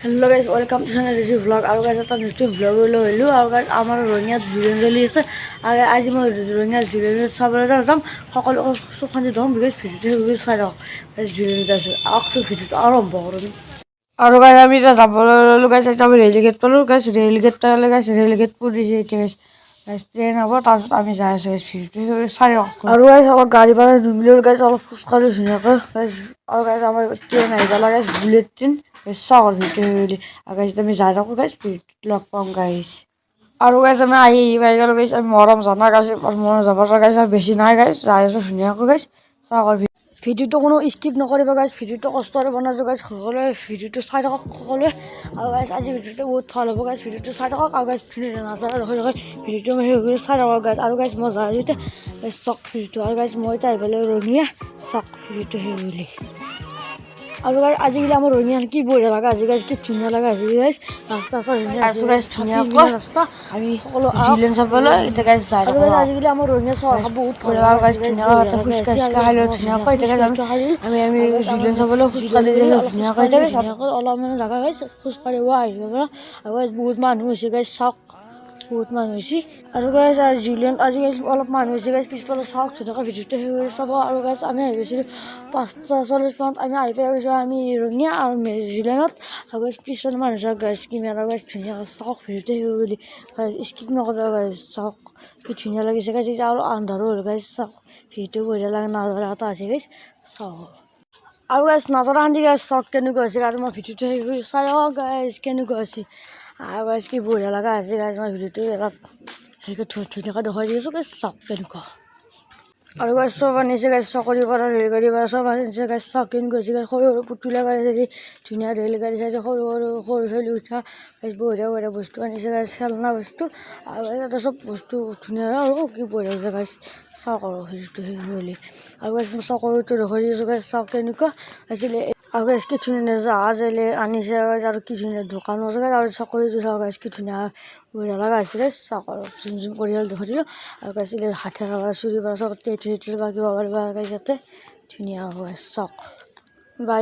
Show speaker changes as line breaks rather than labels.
Hello guys, welcome to Channel Review Vlog. আৰু guys এটা নতুন vlog লৈ আহিলো আৰু guys আমাৰ ৰঙিয়াত জুলেন জ্বলি আছে আৰু আজি মই ৰঙিয়াত জুলেনত চাবলৈ যাম সকলো সুখান্তি ধম বিকজ ভিডিঅ'টো চাই ৰাখ guys জুলেন যাইছো আকচু ভিডিঅ'টো আৰম্ভ কৰিম আৰু guys আমি এটা যাবলৈ ললো guys এটা আমি ৰেলগেট পালো guys ৰেলগেট পুলিছে এতিয়া guys ট্ৰেইন হ'ব তাৰপিছত আমি যাই আছো ভিডিঅ'টো চাই ৰাখ আৰু guys আমাৰ গাড়ী ভাড়া নিমিলেও guys অলপ খোজকাঢ়ি ধুনীয়াকৈ guys আৰু guys আমাৰ ট্ৰেইন আহিব লাগে বুলেট ট্ৰেইন চাওয়ার ভিডিও আর গাইস আমি যাই থাকো গাইস লগ পাম গাইস আর গাইস আমি আহি পাই গেল গাইস আমি মরম জানা গাইস মরম যাবার গাইস বেশি নাই গাইস যাই আছো ধুনীয়াকৈ গাইস চাওয়ার ভিডিওটো কোনো স্কিপ নকৰিবা গাইস ভিডিওটো কষ্টৰে বনাইছো গাইস সকলোৱে ভিডিওটো চাই থাকক সকলোৱে আৰু গাইস আজি ভিডিওটো বহুত ভাল হ'ব গাইস ভিডিওটো চাই থাকক আৰু গাইস নাজানা দেখুৱাই গাইস ভিডিওটো মই চাই থাকক গাইস আৰু গাইস মই যাই এতিয়া গাইস চক ভিডিওটো আৰু গাইস মই তাই বেলে ৰঙিয়া চক ভিডিওটো হেলি আৰু গাইস আজিকালি আমাৰ ৰঙিয়ান কি বঢ়িয়া লাগা আজি গাইস কি ধুনীয়া লাগা আজি গাইস ৰাস্তা ধুনীয়া আছে গাইস ধুনীয়া ৰাস্তা আমি সকলো জিলেন চাবলৈ এটা গাইস যাই আৰু আজিকালি আমাৰ ৰঙিয়া চহৰ বহুত বঢ়িয়া লাগা গাইস ধুনীয়া এটা খোজকাঢ়ি খাইলো ধুনীয়া কৈ এটা আমি জিলেন চাবলৈ খোজকাঢ়ি ধুনীয়া কৈ অলপ মানে জাগা গাইস খোজকাঢ়িব আহিব আৰু গাইস বহুত মানুহ হৈছে গাইস চাওক বহুত মানুহ হৈছে আৰু গাইস জিলেন আজি গাইস অলপ মানুহ হৈছে গাইস পিছফালে চাওক ধুনীয়াকৈ ভিডিওটো চাব আৰু গাইস আমি আহি গৈছিলো 5:40 মানত আমি আহি পাই গৈছো আমি ৰঙিয়া আৰু জিলেনত আৰু গাইস পিছফালে মানুহ চাওক গাইস কেমেৰা গাইস ধুনীয়া চাওক ভিডিওটো বুলি স্কিপ নকৰিবা গাইস চাওক কি ধুনীয়া লাগিছে গাইস আৰু আন্ধাৰো হ'ল গাইস চাওক ভিডিওটো বঢ়িয়া লাগে নাজাৰা এটা আছে গাইস চাওক আৰু গাইস নাজাৰা আন্দি গাইস চাওক কেনেকুৱা হৈছে আৰু মই ভিডিওটো চাই গাইস কেনেকুৱা হৈছে আৰু গাইস কি বঢ়িয়া লগা আছে গাইস মই ভিডিওটো অলপ ধুনীয়াকৈ দেখুৱাই দিছোঁ গাইস চাওক কেনেকুৱা আৰু গাইস চব আনিছে গাইস চাকৰি পৰা ৰেলগাড়ী পৰা চব আনিছে গাইস চাওক কেনেকুৱা হৈছে গাইস সৰু সৰু পুতুলা গাড়ী চাই ধুনীয়া ৰেলগাড়ী চাই সৰু ছোৱালী উঠা গাইস বঢ়িয়া বস্তু আনিছে গাইস খেলনা বস্তু আৰু এটা চব বস্তু ধুনীয়া আৰু কি বঢ়িয়া হৈছে গাইস চাওক আৰু ভিডিওটো হ'লে আৰু গাইস মই চাকৰিটো দেখুৱাই দিছোঁ গাইস চাওক কেনেকুৱা আছিলে আৰু গাইস কি ধুনীয়া জাহাজ আনিছে গাইস আৰু কি ধুনীয়া দোকান আছে গাইস আৰু চাকৰিটো চাওক গাইস কি ধুনীয়া বঢ়িয়া লগা আছে গাইস চাওক আৰু যোন পৰিয়াল দেখুৱাই দিলোঁ আৰু গাইস হাতে চুৰি পৰা চব কিবা পাৰিবা গাইস ইয়াতে ধুনীয়া গাইস চাওক বাই